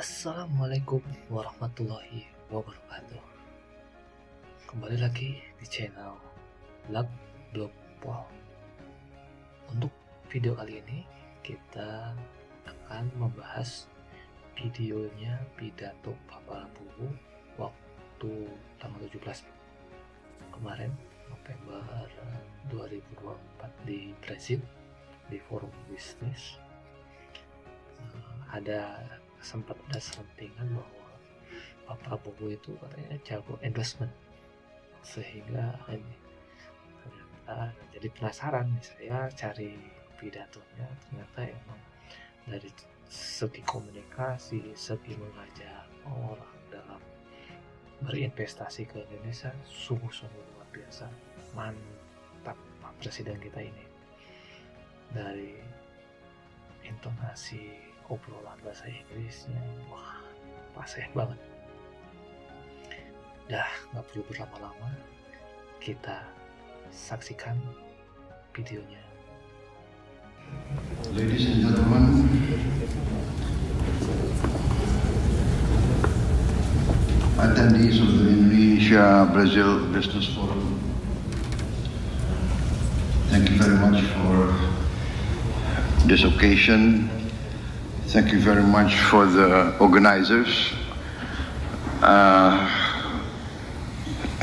Assalamualaikum warahmatullahi wabarakatuh. Kembali lagi di channel BlagBlogPol. Untuk video kali ini kita akan membahas videonya pidato Pak Prabowo waktu tanggal 17 kemarin November 2024 di Brasil, di forum bisnis. Sempat ada selentingan bahwa Pak Prabowo itu katanya jago endorsement, sehingga ini ternyata jadi penasaran. Saya cari pidatonya, ternyata emang dari segi komunikasi, segi mengajak orang dalam berinvestasi ke Indonesia sungguh-sungguh luar biasa. Mantap Pak Presiden kita ini. Dari intonasi obrolan bahasa Inggrisnya, wah, fasih banget. Nggak perlu berlama-lama, kita saksikan videonya. Ladies and gentlemen, attendees of the Indonesia-Brazil Business Forum, thank you very much for this occasion. Thank you very much for the organizers,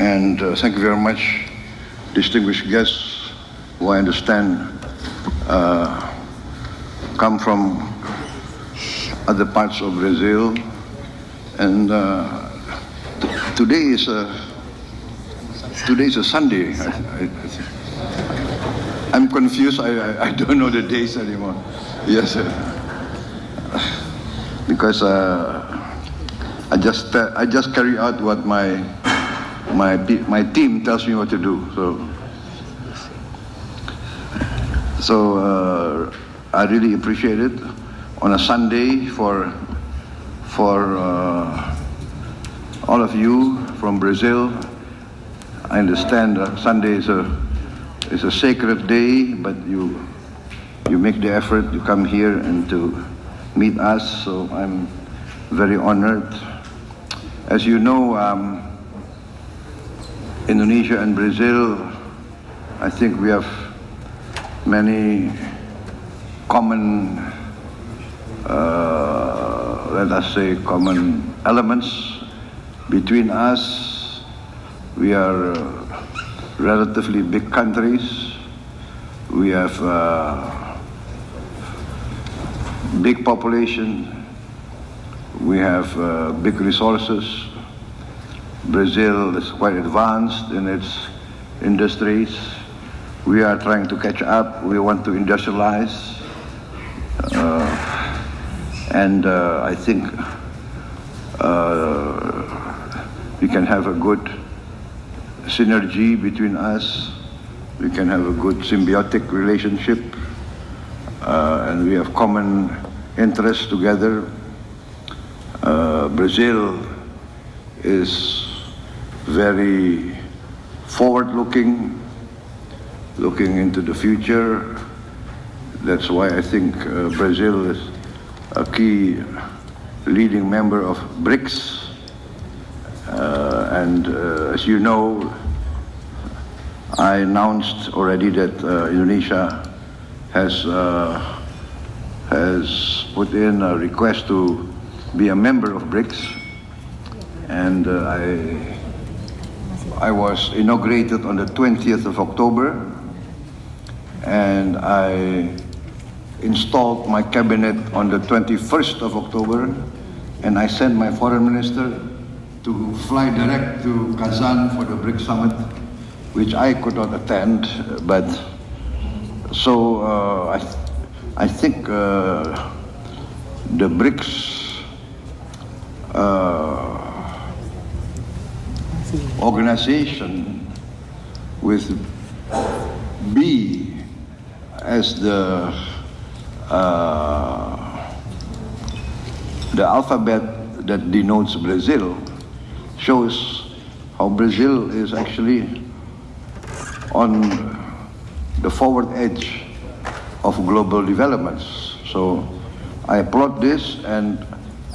and thank you very much, distinguished guests who I understand come from other parts of Brazil. And today is a Sunday. I'm confused. I don't know the days anymore. Yes. Because I just carry out what my team tells me what to do. So I really appreciate it on a Sunday for all of you from Brazil. I understand Sunday is a sacred day, but you make the effort to come here and to meet us, so I'm very honored. As you know, Indonesia and Brazil, I think we have many common, let us say, common elements between us. We are relatively big countries. We have big population, we have big resources. Brazil is quite advanced in its industries. We are trying to catch up. We want to industrialize, and I think we can have a good synergy between us. We can have a good symbiotic relationship, and we have common interests together. Brazil is very forward-looking, looking into the future. That's why I think Brazil is a key leading member of BRICS. And as you know, I announced already that Indonesia has put in a request to be a member of BRICS, and I was inaugurated on the 20th of October, and I installed my cabinet on the 21st of October, and I sent my foreign minister to fly direct to Kazan for the BRICS summit, which I could not attend, but so I think the BRICS organization with B as the alphabet that denotes Brazil shows how Brazil is actually on the forward edge of global developments. So I applaud this, and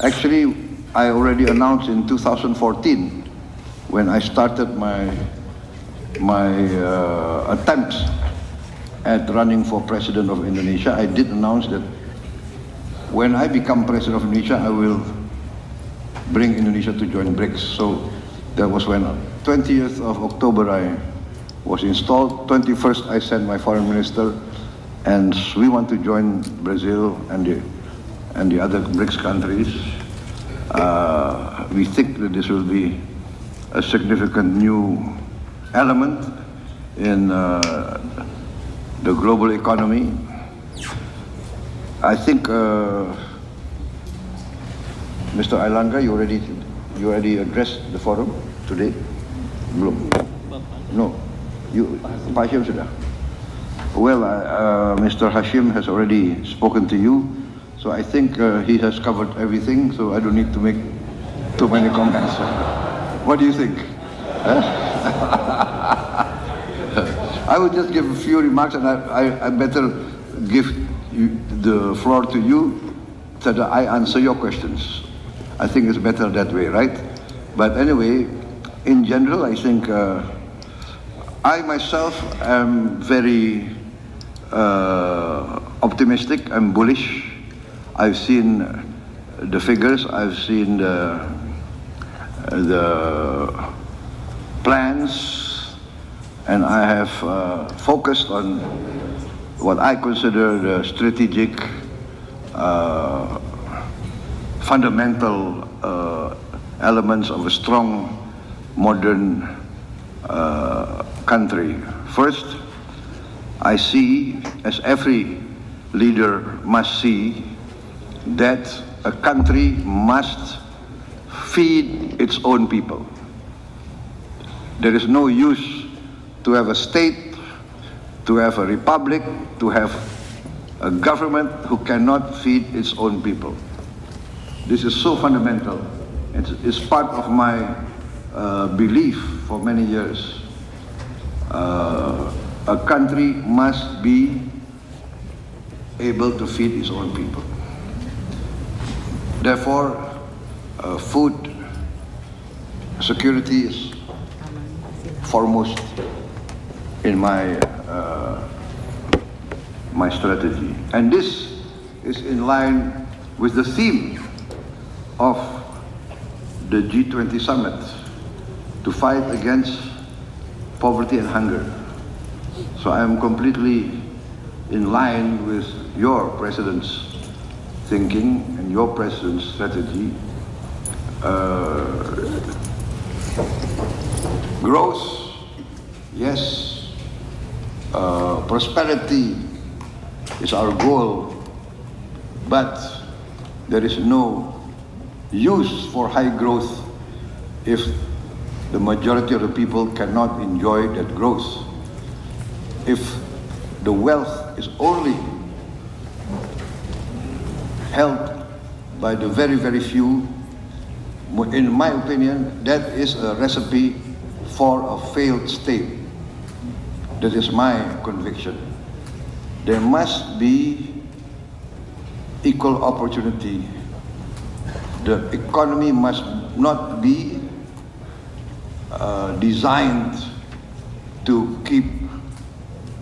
Actually, I already announced in 2014 when I started my attempts at running for President of Indonesia. I did announce that when I become President of Indonesia, I will bring Indonesia to join BRICS. So that was when 20th of October I was installed. 21st I sent my foreign minister, and we want to join Brazil and the other BRICS countries. We think that this will be a significant new element in the global economy. I think, Mr. Ailangga, you already addressed the forum today? Belum? No. Pak Hashim sudah? Well, Mr. Hashim has already spoken to you, so I think he has covered everything, so I don't need to make too many comments. What do you think? I will just give a few remarks, and I better give the floor to you so that I answer your questions. I think it's better that way, right? But anyway, in general, I think I myself am very optimistic. I'm bullish. I've seen the figures. I've seen the plans, and I have focused on what I consider the strategic, fundamental elements of a strong, modern country. First, I see, as every leader must see, that a country must feed its own people. There is no use to have a state, to have a republic, to have a government who cannot feed its own people. This is so fundamental. It's part of my belief for many years. A country must be able to feed its own people. Therefore, food security is foremost in my strategy. And this is in line with the theme of the G20 summit, to fight against poverty and hunger. So I am completely in line with your president's thinking and your president's strategy. Growth, yes. Prosperity is our goal, but there is no use for high growth if the majority of the people cannot enjoy that growth. If the wealth is only held by the very, very few, in my opinion, that is a recipe for a failed state. That is my conviction. There must be equal opportunity. The economy must not be designed to keep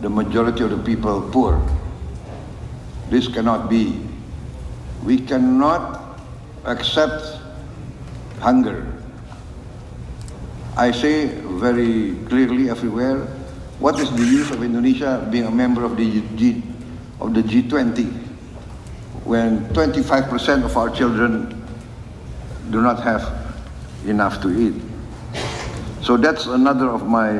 the majority of the people poor. This cannot be. We cannot accept hunger. I say very clearly everywhere, what is the use of Indonesia being a member of the G20 when 25% of our children do not have enough to eat? So that's another of my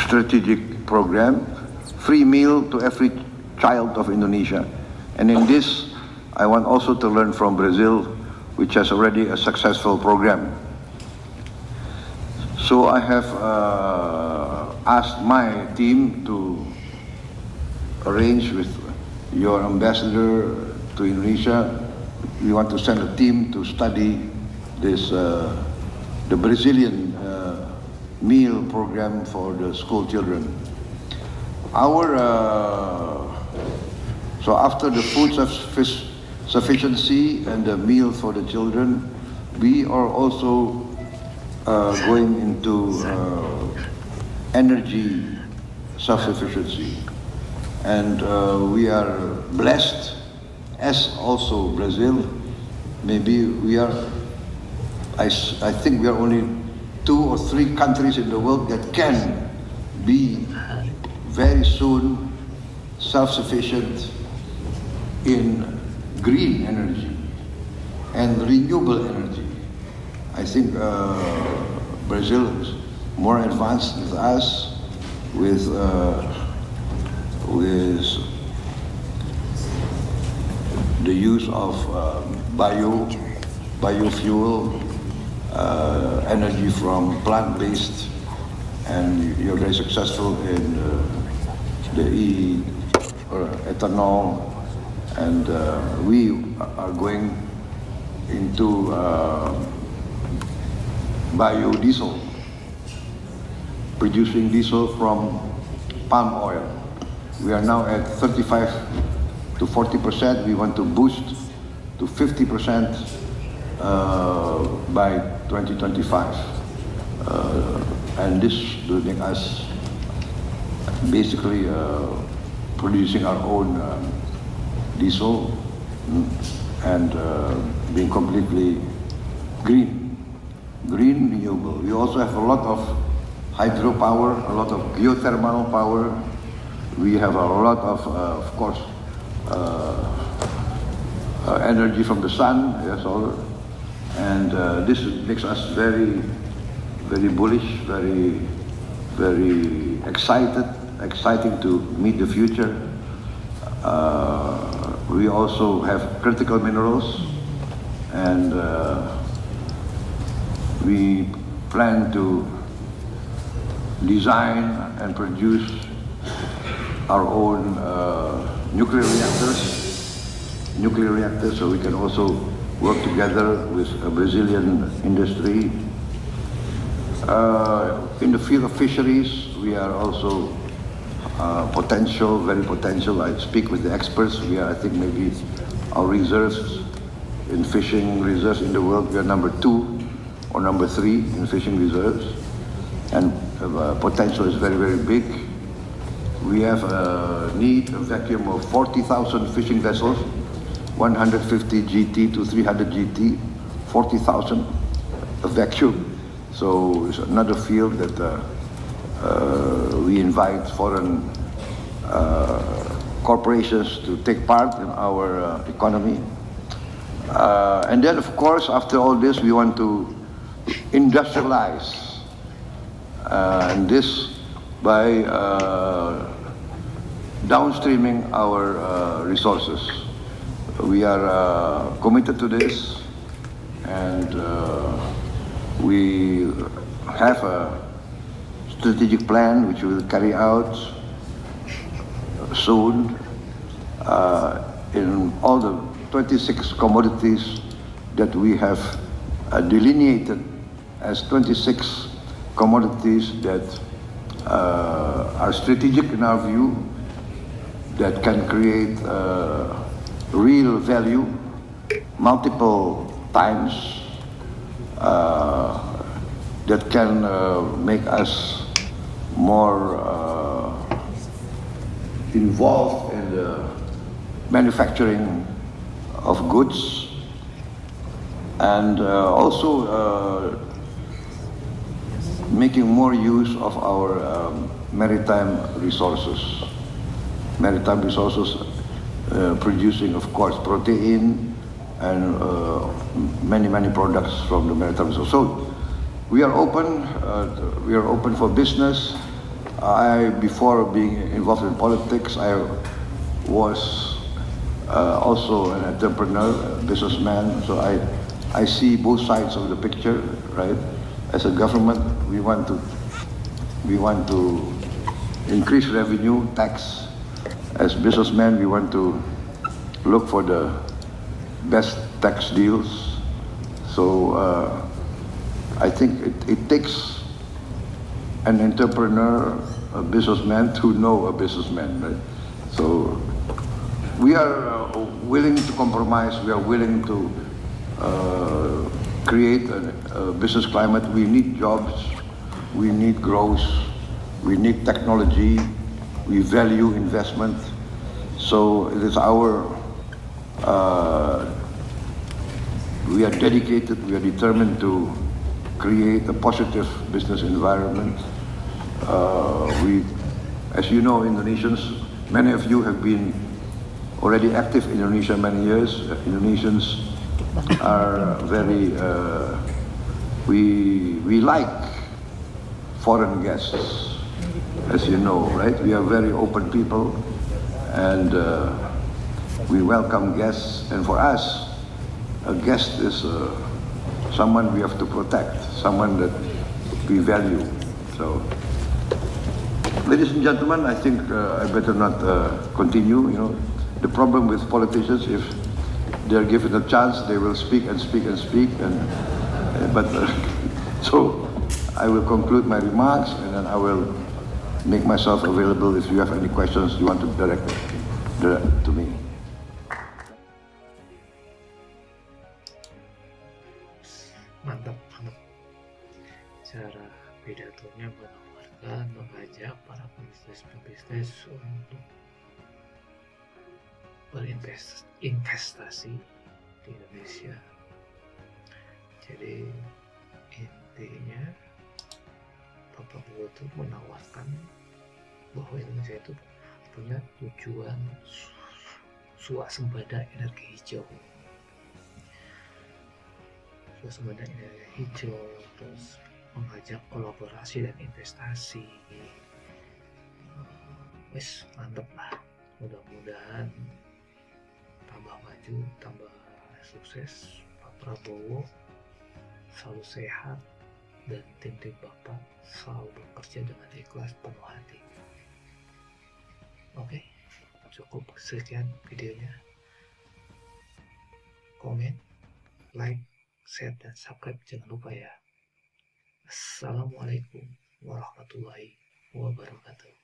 strategic program, free meal to every child of Indonesia. And in this, I want also to learn from Brazil, which has already a successful program. So I have asked my team to arrange with your ambassador to Indonesia. We want to send a team to study this, the Brazilian meal program for the school children. So after the food sufficiency and a meal for the children. We are also going into energy self-sufficiency. And we are blessed, as also Brazil. Maybe we are, I think we are only 2 or 3 countries in the world that can be very soon self-sufficient in green energy and renewable energy. I think Brazil is more advanced than us with the use of biofuel, energy from plant-based, and you're very successful in the ethanol, and we are going into biodiesel, producing diesel from palm oil. We are now at 35 to 40%. We want to boost to 50% by 2025. And this will make us basically producing our own diesel and being completely green, renewable. We also have a lot of hydropower, a lot of geothermal power. We have a lot of course, energy from the sun, yes, solar. And this makes us very, very bullish, very, very exciting to meet the future. We also have critical minerals, and we plan to design and produce our own nuclear reactors, so we can also work together with a Brazilian industry. In the field of fisheries, we are also very potential. I speak with the experts. We are, I think, maybe our reserves in fishing reserves in the world, we are number 2 or number 3 in fishing reserves, and potential is very, very big. We have a vacuum of 40,000 fishing vessels, 150 GT to 300 GT, 40,000 a vacuum. So it's another field that we invite foreign corporations to take part in our economy. And then, of course, after all this, we want to industrialize, and this by downstreaming our resources. We are committed to this, and we have a strategic plan which we will carry out soon in all the 26 commodities that we have delineated as 26 commodities that are strategic in our view, that can create real value multiple times, that can make us more involved in the manufacturing of goods, and also making more use of our maritime resources. Maritime resources producing, of course, protein and many products from the maritime resources. So we are open for business. Before being involved in politics, I was also an entrepreneur, a businessman. So I see both sides of the picture, right? As a government, we want to increase revenue, tax. As businessmen, we want to look for the best tax deals. So I think it takes an entrepreneur, a businessman, to know a businessman, right? So we are willing to compromise. We are willing to create a business climate. We need jobs. We need growth. We need technology. We value investment. So it is we are dedicated, we are determined to create a positive business environment. As you know, Indonesians, many of you have been already active in Indonesia many years. Indonesians are very, we like foreign guests, as you know, right? We are very open people, and we welcome guests. And for us, a guest is someone we have to protect, someone that we value. So, ladies and gentlemen, I think I better not continue. You know, the problem with politicians, if they're given a chance, they will speak and speak and speak. So I will conclude my remarks, and then I will make myself available if you have any questions you want to direct to me. Mantap. Cara pidatonya menawarkan, mengajak para pebisnis untuk berinvestasi di Indonesia. Jadi intinya Pak Prabowo itu menawarkan bahwa Indonesia itu punya tujuan swasembada energi hijau. Swasembada energi hijau, terus mengajak kolaborasi dan investasi. Wes mantep lah. Mudah-mudahan tambah maju, tambah sukses. Pak Prabowo selalu sehat, dan tim-tim Bapak selalu bekerja dengan ikhlas penuh hati. Oke, cukup sekian videonya. Komen, like, share, dan subscribe jangan lupa ya. Assalamualaikum warahmatullahi wabarakatuh.